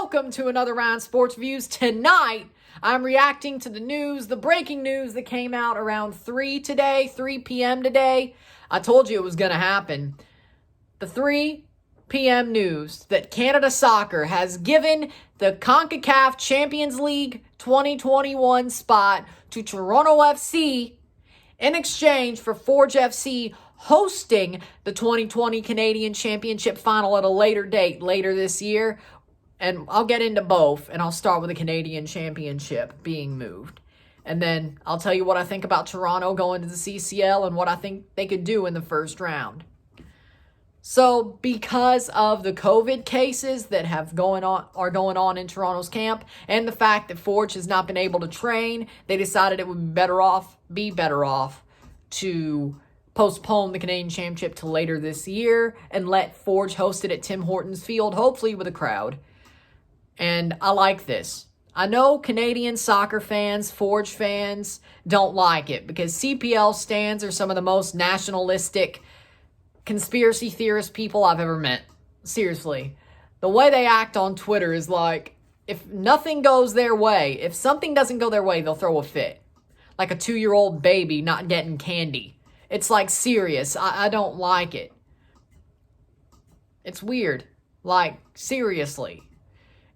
welcome to another round of Sports Views. Tonight, I'm reacting to the news, the breaking news that came out around 3 p.m. today. I told you it was going to happen. The 3 p.m. news that Canada Soccer has given the CONCACAF Champions League 2021 spot to Toronto FC in exchange for Forge FC hosting the 2020 Canadian Championship final at a later date, later this year. And I'll get into both, and I'll start with the Canadian Championship being moved. And then I'll tell you what I think about Toronto going to the CCL and what I think they could do in the first round. So, because of the COVID cases that are going on in Toronto's camp, and the fact that Forge has not been able to train, they decided it would be better off to postpone the Canadian Championship to later this year and let Forge host it at Tim Hortons Field, hopefully with a crowd. And I like this. I know Canadian soccer fans, Forge fans, don't like it because CPL stands are some of the most nationalistic, conspiracy theorist people I've ever met. Seriously. The way they act on Twitter is like, if nothing goes their way, if something doesn't go their way, they'll throw a fit. Like a 2-year-old baby not getting candy. It's like serious. I don't like it. It's weird. Like, seriously.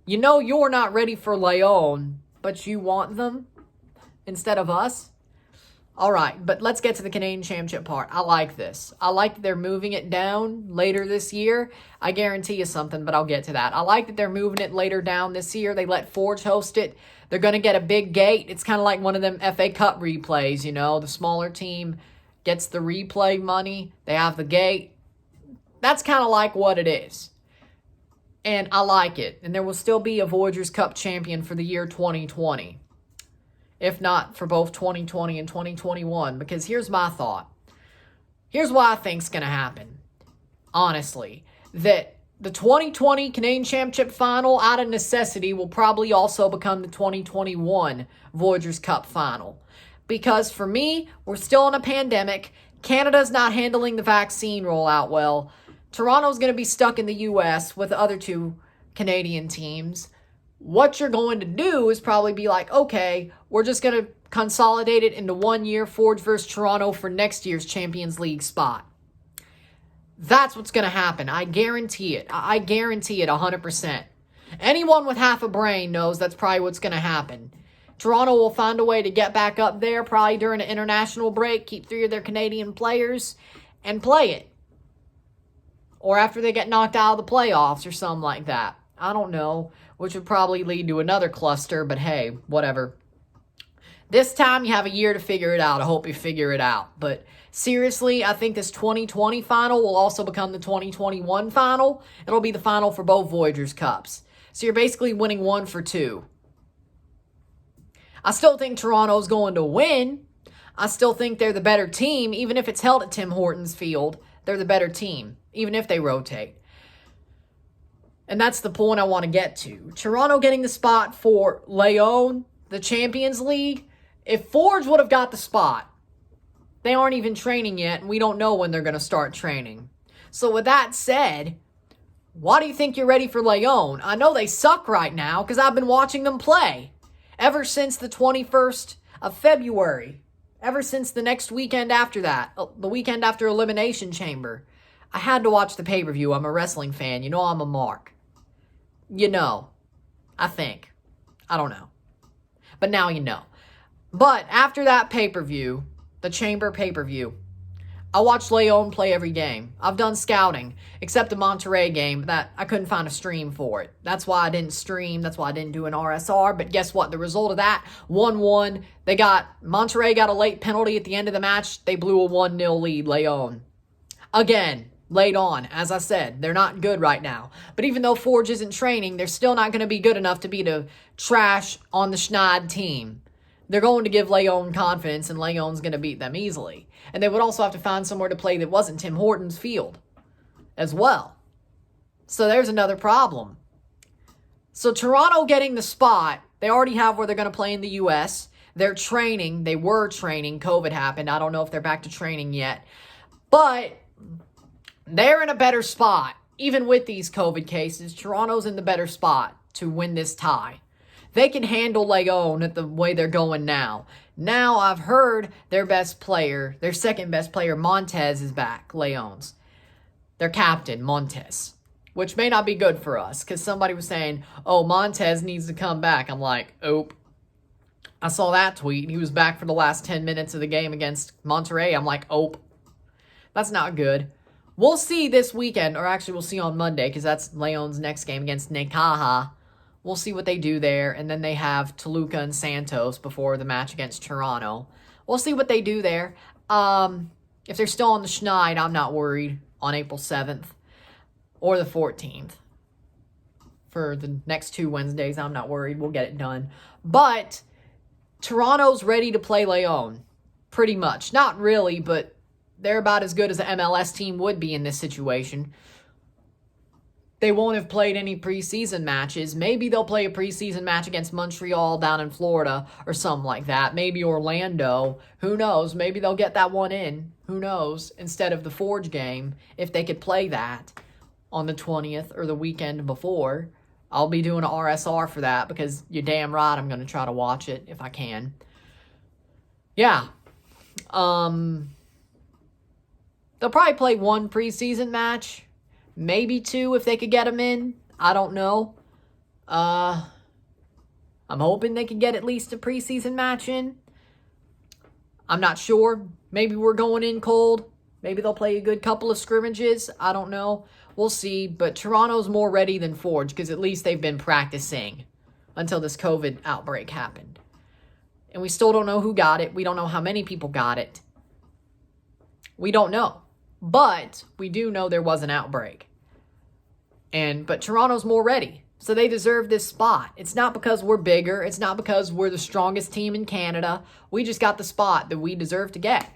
You know you're not ready for Leon, but you want them instead of us? All right, but let's get to the Canadian Championship part. I like this. I like that they're moving it down later this year. I guarantee you something, but I'll get to that. I like that they're moving it later down this year. They let Forge host it. They're going to get a big gate. It's kind of like one of them FA Cup replays, you know. The smaller team gets the replay money. They have the gate. That's kind of like what it is. And I like it. And there will still be a Voyageurs Cup champion for the year 2020. If not for both 2020 and 2021. Because here's my thought. Here's what I think's going to happen. Honestly. That the 2020 Canadian Championship final, out of necessity, will probably also become the 2021 Voyageurs Cup final. Because for me, we're still in a pandemic. Canada's not handling the vaccine rollout well. Toronto's going to be stuck in the U.S. with the other two Canadian teams. What you're going to do is probably be like, okay, we're just going to consolidate it into 1 year, Forge versus Toronto for next year's Champions League spot. That's what's going to happen. I guarantee it. I guarantee it 100%. Anyone with half a brain knows that's probably what's going to happen. Toronto will find a way to get back up there, probably during an international break, keep 3 of their Canadian players, and play it. Or after they get knocked out of the playoffs or something like that. I don't know, which would probably lead to another cluster, but hey, whatever. This time you have a year to figure it out. I hope you figure it out. But seriously, I think this 2020 final will also become the 2021 final. It'll be the final for both Voyageurs Cups. So you're basically winning 1 for 2. I still think Toronto's going to win. I still think they're the better team, even if it's held at Tim Hortons Field. They're the better team, even if they rotate. And that's the point I want to get to. Toronto getting the spot for Leon, the Champions League. If Forge would have got the spot, they aren't even training yet, and we don't know when they're going to start training. So with that said, why do you think you're ready for Leon? I know they suck right now because I've been watching them play ever since the 21st of February. Ever since the next weekend after that, the weekend after Elimination Chamber. I had to watch the pay-per-view. I'm a wrestling fan. You know I'm a mark. You know. I think. I don't know. But now you know. But after that pay-per-view, the Chamber pay-per-view, I watched Leon play every game. I've done scouting, except the Monterrey game, that I couldn't find a stream for it. That's why I didn't stream. That's why I didn't do an RSR. But guess what? The result of that, 1-1. Monterrey got a late penalty at the end of the match. They blew a 1-0 lead, Leon. Again, late on. As I said, they're not good right now. But even though Forge isn't training, they're still not going to be good enough to beat a trash on the schneid team. They're going to give Leon confidence, and Leon's going to beat them easily. And they would also have to find somewhere to play that wasn't Tim Hortons Field as well. So there's another problem. So Toronto getting the spot, they already have where they're going to play in the U.S. They're training. They were training. COVID happened. I don't know if they're back to training yet. But they're in a better spot. Even with these COVID cases, Toronto's in the better spot. to win this tie. They can handle Leon at the way they're going now. Now I've heard their best player, their second best player, Montez, is back, Leon's. Their captain, Montez. Which may not be good for us, because somebody was saying, oh, Montez needs to come back. I'm like, oop. I saw that tweet. He was back for the last 10 minutes of the game against Monterrey. I'm like, oop. That's not good. We'll see this weekend, or actually we'll see on Monday, because that's Leon's next game against Necaxa. We'll see what they do there, and then they have Toluca and Santos before the match against Toronto. We'll see what they do there. If they're still on the schneid, I'm not worried on April 7th or the 14th. For the next 2 Wednesdays, I'm not worried. We'll get it done. But Toronto's ready to play Leon, pretty much. Not really, but they're about as good as an MLS team would be in this situation. They won't have played any preseason matches. Maybe they'll play a preseason match against Montreal down in Florida or something like that. Maybe Orlando. Who knows? Maybe they'll get that one in. Who knows? Instead of the Forge game, if they could play that on the 20th or the weekend before. I'll be doing an RSR for that because you're damn right I'm going to try to watch it if I can. Yeah. They'll probably play one preseason match. Maybe 2 if they could get them in. I don't know. I'm hoping they could get at least a preseason match in. I'm not sure. Maybe we're going in cold. Maybe they'll play a good couple of scrimmages. I don't know. We'll see. But Toronto's more ready than Forge because at least they've been practicing until this COVID outbreak happened. And we still don't know who got it. We don't know how many people got it. We don't know. But we do know there was an outbreak. But Toronto's more ready. So they deserve this spot. It's not because we're bigger. It's not because we're the strongest team in Canada. We just got the spot that we deserve to get.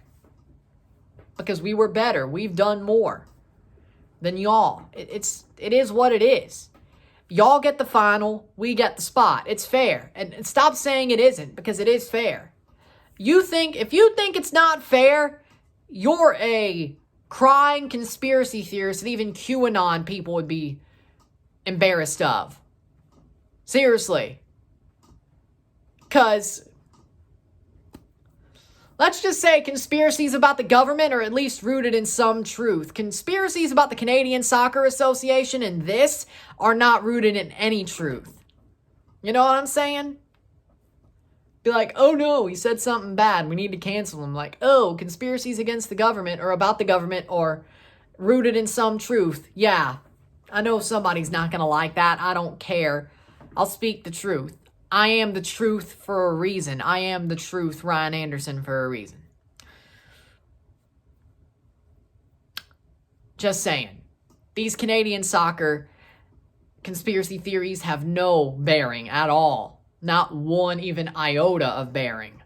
Because we were better. We've done more than y'all. It is what it is. Y'all get the final. We get the spot. It's fair. And stop saying it isn't because it is fair. If you think it's not fair, you're a crying conspiracy theorist that even QAnon people would be embarrassed of. Seriously. Because let's just say conspiracies about the government are at least rooted in some truth. Conspiracies about the Canadian Soccer Association and this are not rooted in any truth. You know what I'm saying? Be like, oh no, he said something bad. We need to cancel him. Like, oh, conspiracies against the government or about the government are rooted in some truth. Yeah, I know somebody's not going to like that. I don't care. I'll speak the truth. I am the truth for a reason. I am the truth, Ryan Anderson, for a reason. Just saying. These Canadian soccer conspiracy theories have no bearing at all. Not one even iota of bearing.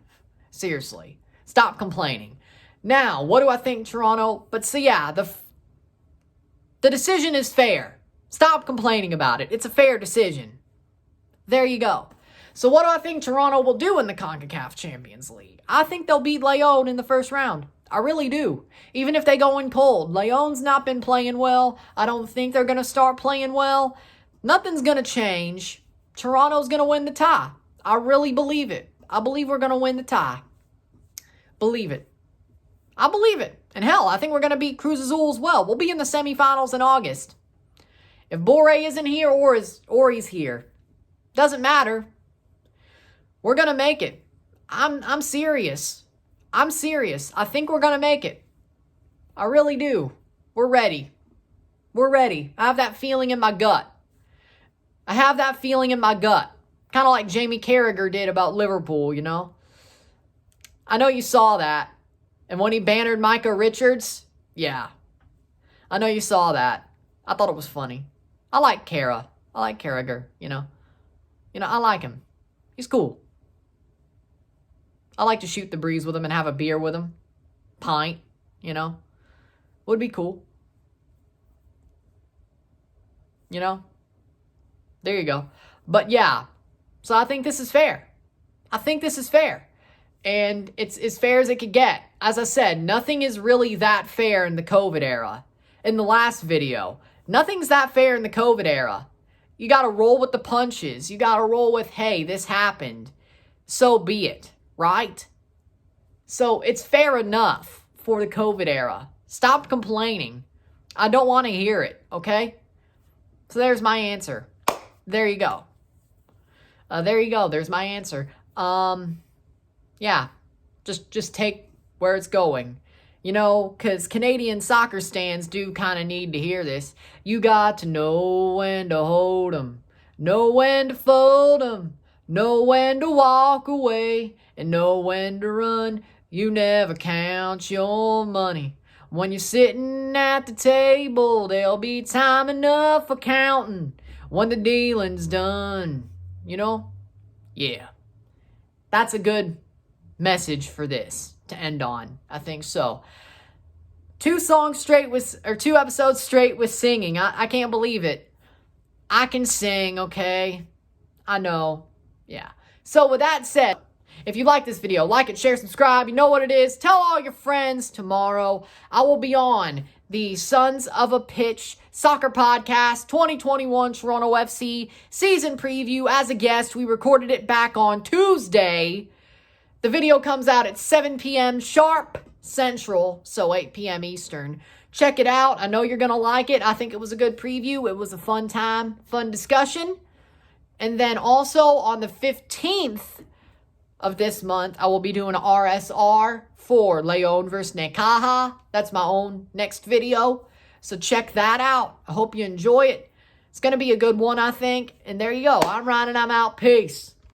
Seriously. Stop complaining. Now, what do I think, Toronto? But see, yeah, the decision is fair. Stop complaining about it. It's a fair decision. There you go. So what do I think Toronto will do in the CONCACAF Champions League? I think they'll beat Leon in the first round. I really do. Even if they go in cold. Leon's not been playing well. I don't think they're going to start playing well. Nothing's going to change. Toronto's going to win the tie. I really believe it. I believe we're going to win the tie. Believe it. I believe it. And hell, I think we're going to beat Cruz Azul as well. We'll be in the semifinals in August. If Boré isn't here or he's here, doesn't matter. We're going to make it. I'm serious. I'm serious. I think we're going to make it. I really do. We're ready. We're ready. I have that feeling in my gut. I have that feeling in my gut. Kind of like Jamie Carragher did about Liverpool, you know? I know you saw that. And when he bannered Micah Richards, yeah. I know you saw that. I thought it was funny. I like Carragher, you know? I like him. He's cool. I like to shoot the breeze with him and have a beer with him. Pint, you know? Would be cool. You know? There you go. But yeah, so I think this is fair. I think this is fair. And it's as fair as it could get. As I said, nothing is really that fair in the COVID era. In the last video, nothing's that fair in the COVID era. You got to roll with the punches. You got to roll with, hey, this happened. So be it, right? So it's fair enough for the COVID era. Stop complaining. I don't want to hear it, okay? So there's my answer. There you go. There you go. There's my answer. Yeah. Just take where it's going. You know, because Canadian soccer stands do kind of need to hear this. You got to know when to hold 'em, know when to fold 'em, know when to walk away, and know when to run. You never count your money. When you're sitting at the table, there'll be time enough for counting when the dealing's done. You know? Yeah. That's a good message for this to end on. I think so. 2 episodes straight with singing. I can't believe it. I can sing, okay? I know. Yeah. So with that said, if you like this video, like it, share, subscribe. You know what it is. Tell all your friends. Tomorrow, I will be on the Sons of a Pitch Soccer Podcast 2021 Toronto FC season preview as a guest. We recorded it back on Tuesday. The video comes out at 7 p.m. sharp Central, so 8 p.m. Eastern. Check it out. I know you're going to like it. I think it was a good preview. It was a fun time, fun discussion. And then also on the 15th of this month, I will be doing an RSR for Leon versus Necaxa. That's my own next video. So check that out. I hope you enjoy it. It's going to be a good one, I think. And there you go. I'm Ryan and I'm out. Peace.